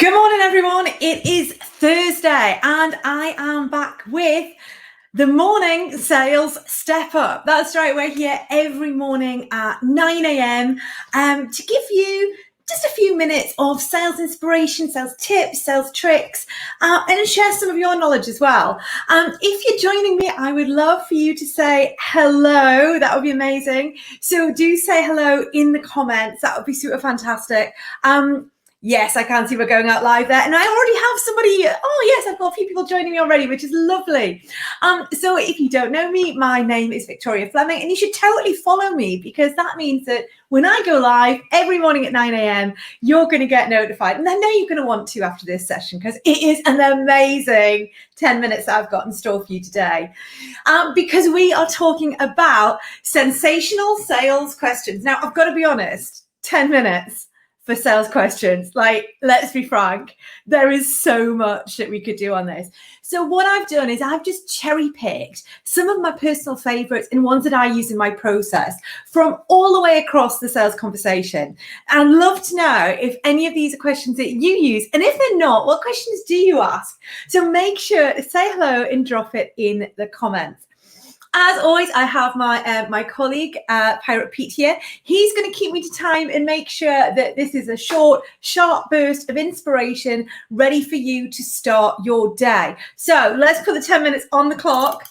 Good morning, everyone. It is Thursday and I am back with the morning sales step up. That's right. We're here every morning at 9 a.m. To give you just a few minutes of sales inspiration, sales tips, sales tricks, and share some of your knowledge as well. If you're joining me, I would love for you to say hello. That would be amazing. So do say hello in the comments. That would be super fantastic. Yes, I can see we're going out live there. And I already have somebody, oh yes, I've got a few people joining me already, which is lovely. So if you don't know me, my name is Victoria Fleming, and you should totally follow me because that means that when I go live every morning at 9 a.m., you're going to get notified. And I know you're going to want to after this session because it is an amazing 10 minutes that I've got in store for you today. Because we are talking about sensational sales questions. Now, I've got to be honest, 10 minutes. For sales questions, like, let's be frank, there is so much that we could do on this. So what I've done is I've just cherry picked some of my personal favorites and ones that I use in my process from all the way across the sales conversation. And I'd love to know if any of these are questions that you use. And if they're not, what questions do you ask? So make sure to say hello and drop it in the comments. As always, I have my colleague, Pirate Pete here. He's going to keep me to time and make sure that this is a short, sharp burst of inspiration ready for you to start your day. So let's put the 10 minutes on the clock.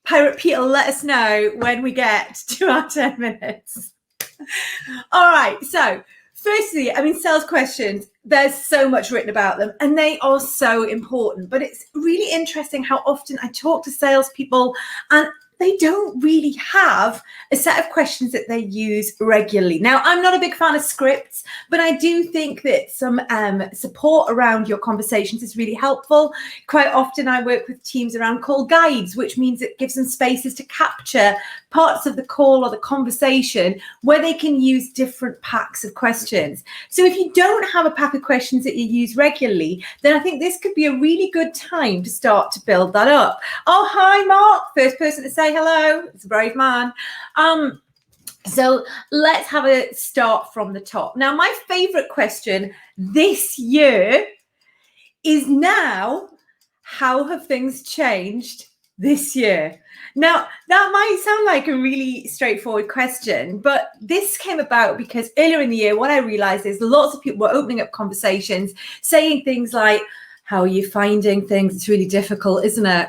Pirate Pete will let us know when we get to our 10 minutes. All right, so firstly, sales questions, there's so much written about them and they are so important, but it's really interesting how often I talk to salespeople and they don't really have a set of questions that they use regularly. Now, I'm not a big fan of scripts, but I do think that some support around your conversations is really helpful. Quite often I work with teams around call guides, which means it gives them spaces to capture parts of the call or the conversation where they can use different packs of questions. So if you don't have a pack of questions that you use regularly, then I think this could be a really good time to start to build that up. Oh, hi, Mark. First person to say hello. It's a brave man. So let's have a start from the top. Now, my favorite question this year is now, how have things changed this year? Now, that might sound like a really straightforward question, but this came about because earlier in the year, what I realized is lots of people were opening up conversations, saying things like, how are you finding things? It's really difficult, isn't it?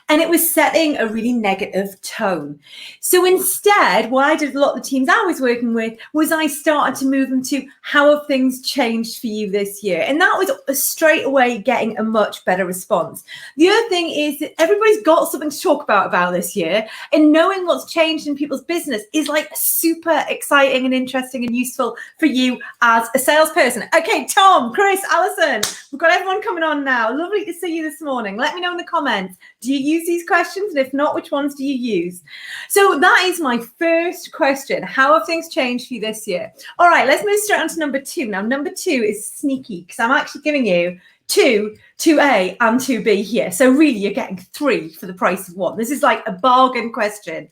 And it was setting a really negative tone. So instead, what I did with a lot of the teams I was working with was I started to move them to, how have things changed for you this year? And that was straight away getting a much better response. The other thing is that everybody's got something to talk about this year, and knowing what's changed in people's business is like super exciting and interesting and useful for you as a salesperson. Okay, Tom, Chris, Alison, we've got everyone coming on now. Lovely to see you this morning. Let me know in the comments. Do you use these questions? And if not, which ones do you use? So that is my first question. How have things changed for you this year? All right, let's move straight on to number two. Now, number two is sneaky because I'm actually giving you 2A and 2B here. So really, you're getting 3 for the price of 1. This is like a bargain question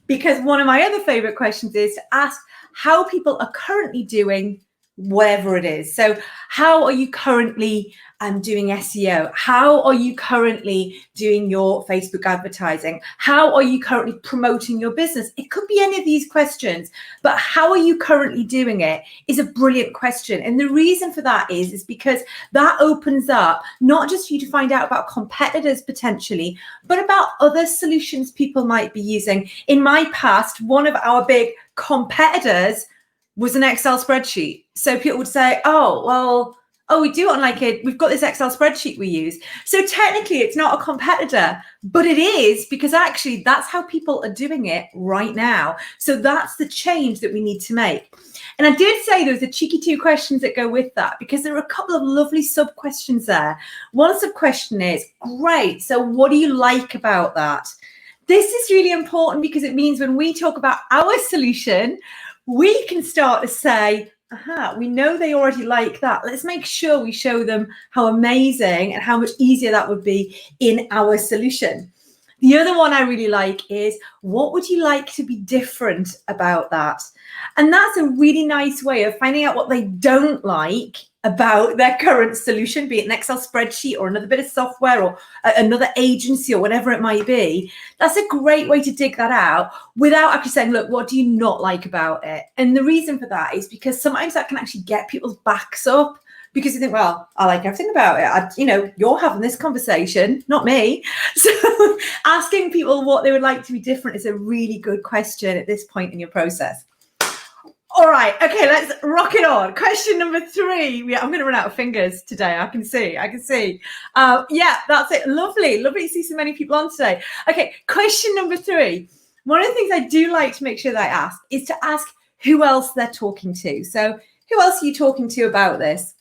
because one of my other favorite questions is to ask how people are currently doing whatever it is. So how are you currently doing SEO? How are you currently doing your Facebook advertising? How are you currently promoting your business? It could be any of these questions, but how are you currently doing it is a brilliant question. And the reason for that is because that opens up not just for you to find out about competitors potentially, but about other solutions people might be using. In my past, one of our big competitors was an Excel spreadsheet. So people would say, we do it on we've got this Excel spreadsheet we use. So technically it's not a competitor, but it is because actually that's how people are doing it right now. So that's the change that we need to make. And I did say there's a cheeky 2 questions that go with that because there are a couple of lovely sub questions there. One sub question is, great, so what do you like about that? This is really important because it means when we talk about our solution, we can start to say, we know they already like that. Let's make sure we show them how amazing and how much easier that would be in our solution. The other one I really like is, what would you like to be different about that? And that's a really nice way of finding out what they don't like about their current solution, be it an Excel spreadsheet or another bit of software or another agency or whatever it might be, that's a great way to dig that out without actually saying, look, what do you not like about it? And the reason for that is because sometimes that can actually get people's backs up, because you think, well, I like everything about it. You're having this conversation, not me. So asking people what they would like to be different is a really good question at this point in your process. All right, okay, let's rock it on. Question number 3. Yeah, I'm going to run out of fingers today. I can see. Yeah, that's it. Lovely to see so many people on today. Okay, question number 3. One of the things I do like to make sure that I ask is to ask who else they're talking to. So who else are you talking to about this?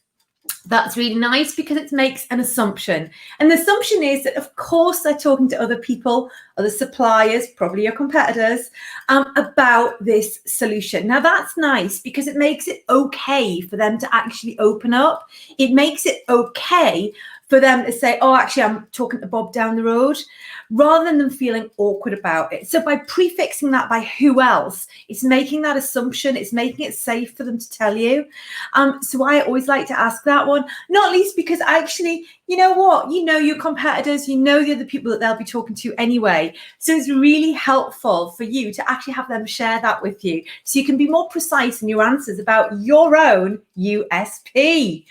That's really nice because it makes an assumption. And the assumption is that, of course, they're talking to other people, other suppliers, probably your competitors, about this solution. Now, that's nice because it makes it okay for them to actually open up. It makes it okay for them to say, oh, actually, I'm talking to Bob down the road, rather than them feeling awkward about it. So by prefixing that by who else, it's making that assumption, it's making it safe for them to tell you. So I always like to ask that one, not least because actually, you know what, you know your competitors, you know the other people that they'll be talking to anyway. So it's really helpful for you to actually have them share that with you, so you can be more precise in your answers about your own USP.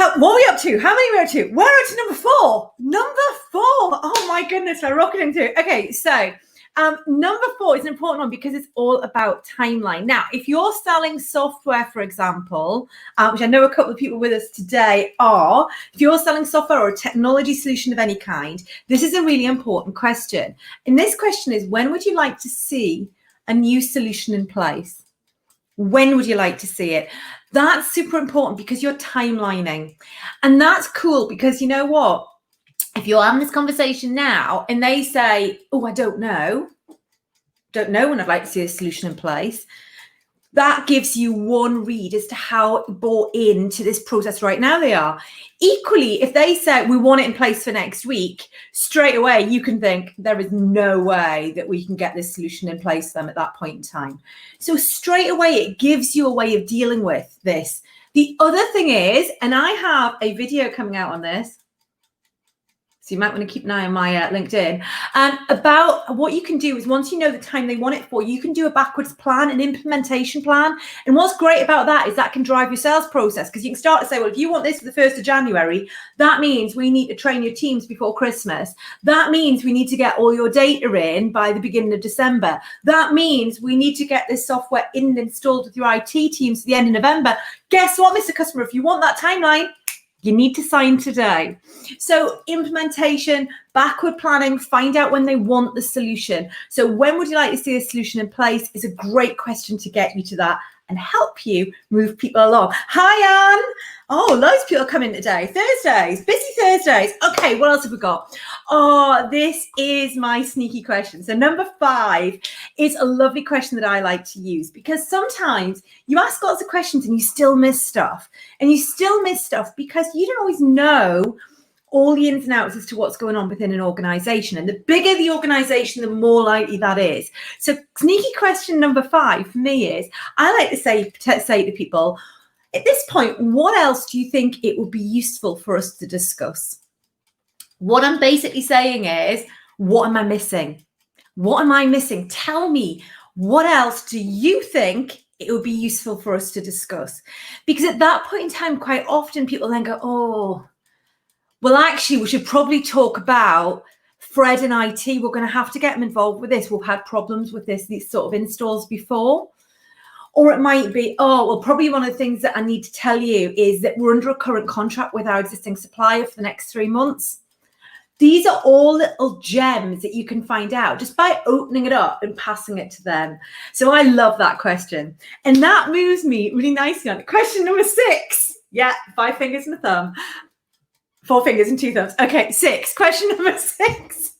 What are we up to? How many are we up to? We're up to number 4. Number 4. Oh my goodness, we're rocking into it. Okay, so number 4 is an important one because it's all about timeline. Now, if you're selling software, for example, which I know a couple of people with us today are, if you're selling software or a technology solution of any kind, this is a really important question. And this question is, when would you like to see a new solution in place? When would you like to see it? That's super important because you're timelining. And that's cool because you know what? If you're having this conversation now and they say, oh, I don't know when I'd like to see a solution in place, that gives you one read as to how bought into this process right now they are. Equally, if they say we want it in place for next week, straight away you can think there is no way that we can get this solution in place for them at that point in time. So straight away it gives you a way of dealing with this. The other thing is, and I have a video coming out on this, so you might want to keep an eye on my LinkedIn, about what you can do is once you know the time they want it for, you can do a backwards plan, an implementation plan. And what's great about that is that can drive your sales process, because you can start to say, well, if you want this for the 1st of January, that means we need to train your teams before Christmas. That means we need to get all your data in by the beginning of December. That means we need to get this software in and installed with your IT teams at the end of November. Guess what, Mr. Customer, if you want that timeline, you need to sign today. So implementation, backward planning, find out when they want the solution. So when would you like to see a solution in place is a great question to get you to that and help you move people along. Hi, Anne. Oh, loads of people are coming today. Thursdays, busy Thursdays. Okay, what else have we got? Oh, this is my sneaky question. So number 5 is a lovely question that I like to use, because sometimes you ask lots of questions and you still miss stuff. And you still miss stuff because you don't always know all the ins and outs as to what's going on within an organization. And the bigger the organization, the more likely that is. So sneaky question number 5 for me is, I like to say to people, at this point, what else do you think it would be useful for us to discuss? What I'm basically saying is, what am I missing? What am I missing? Tell me, what else do you think it would be useful for us to discuss? Because at that point in time, quite often people then go, oh, well, actually, we should probably talk about Fred and IT. We're going to have to get them involved with this. We've had problems with these sort of installs before. Or it might be, oh, well, probably one of the things that I need to tell you is that we're under a current contract with our existing supplier for the next 3 months. These are all little gems that you can find out just by opening it up and passing it to them. So I love that question. And that moves me really nicely on to question number 6. Yeah, 5 fingers and a thumb. 4 fingers and 2 thumbs. Okay, 6. Question number 6.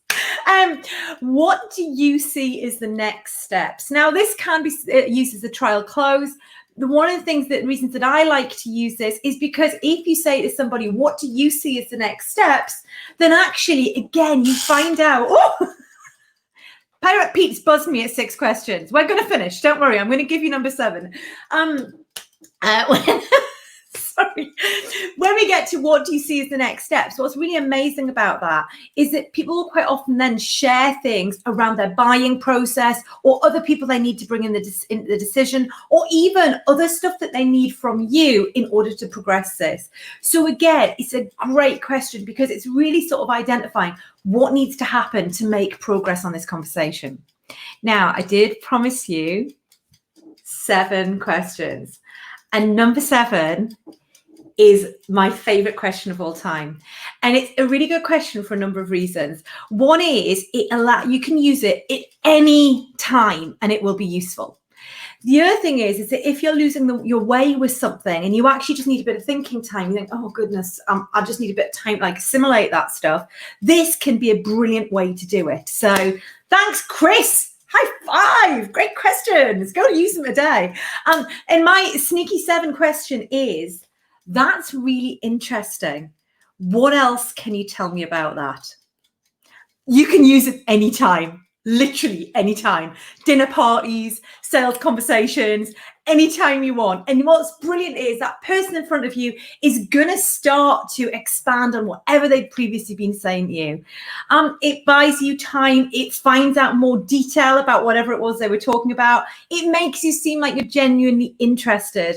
What do you see as the next steps? Now, this can be used as a trial close. One of the reasons that I like to use this is because if you say to somebody, what do you see as the next steps? Then actually, again, you find out, oh, Pirate Pete's buzzed me at 6 questions. We're going to finish. Don't worry. I'm going to give you number 7. Sorry. When we get to what do you see as the next steps, what's really amazing about that is that people will quite often then share things around their buying process or other people they need to bring in the decision, or even other stuff that they need from you in order to progress this. So again, it's a great question because it's really sort of identifying what needs to happen to make progress on this conversation. Now, I did promise you 7 questions. And number 7 is my favorite question of all time. And it's a really good question for a number of reasons. One is you can use it at any time and it will be useful. The other thing is that if you're losing your way with something and you actually just need a bit of thinking time, you think, oh goodness, I just need a bit of time to like assimilate that stuff. This can be a brilliant way to do it. So thanks, Chris. High 5. Great questions. Go use them today. And my sneaky 7 question is, that's really interesting. What else can you tell me about that? You can use it anytime. Literally anytime. Dinner parties, sales conversations, anytime you want. And what's brilliant is that person in front of you is going to start to expand on whatever they've previously been saying to you. It buys you time. It finds out more detail about whatever it was they were talking about. It makes you seem like you're genuinely interested.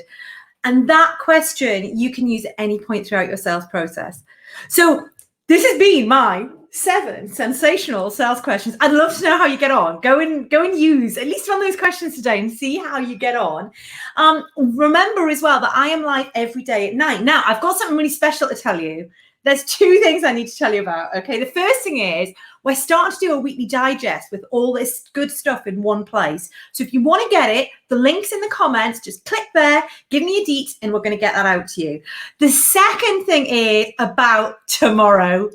And that question you can use at any point throughout your sales process. So this has been my 7 sensational sales questions. I'd love to know how you get on. Go and use at least one of those questions today and see how you get on. Remember as well that I am live every day at 9. Now, I've got something really special to tell you. There's 2 things I need to tell you about. Okay, the first thing is we're starting to do a weekly digest with all this good stuff in one place. So if you want to get it, the link's in the comments. Just click there, give me your deets, and we're going to get that out to you. The second thing is about tomorrow.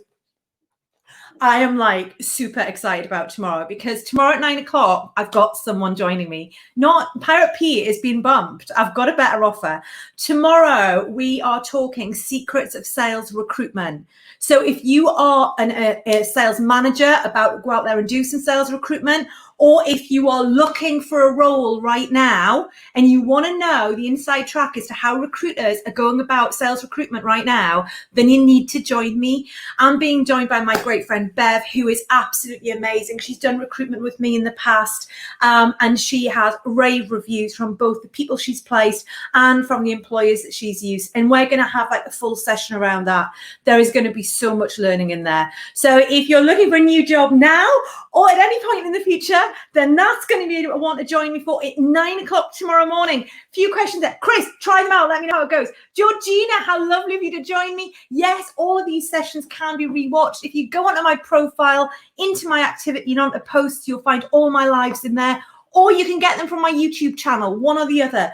I am like super excited about tomorrow because tomorrow at 9 o'clock, I've got someone joining me. Not Pirate P is being bumped. I've got a better offer. Tomorrow, we are talking secrets of sales recruitment. So if you are a sales manager about to go out there and do some sales recruitment, or if you are looking for a role right now and you want to know the inside track as to how recruiters are going about sales recruitment right now, then you need to join me. I'm being joined by my great friend Bev, who is absolutely amazing. She's done recruitment with me in the past, and she has rave reviews from both the people she's placed and from the employers that she's used. And we're going to have like a full session around that. There is going to be so much learning in there. So if you're looking for a new job now or at any point in the future, then that's going to be what I want to join me for at 9 o'clock tomorrow morning. Few questions there. Chris, try them out. Let me know how it goes. Georgina, how lovely of you to join me. Yes, all of these sessions can be rewatched. If you go onto my profile, into my activity, and onto posts, you'll find all my lives in there, or you can get them from my YouTube channel, one or the other.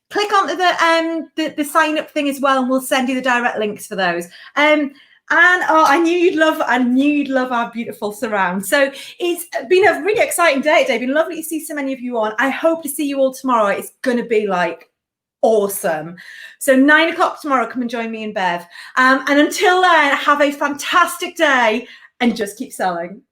Click onto the sign up thing as well, and we'll send you the direct links for those. And I knew you'd love our beautiful surround. So it's been a really exciting day today. It's been lovely to see so many of you on. I hope to see you all tomorrow. It's going to be like awesome. So 9 o'clock tomorrow, come and join me and Bev. And until then, have a fantastic day and just keep selling.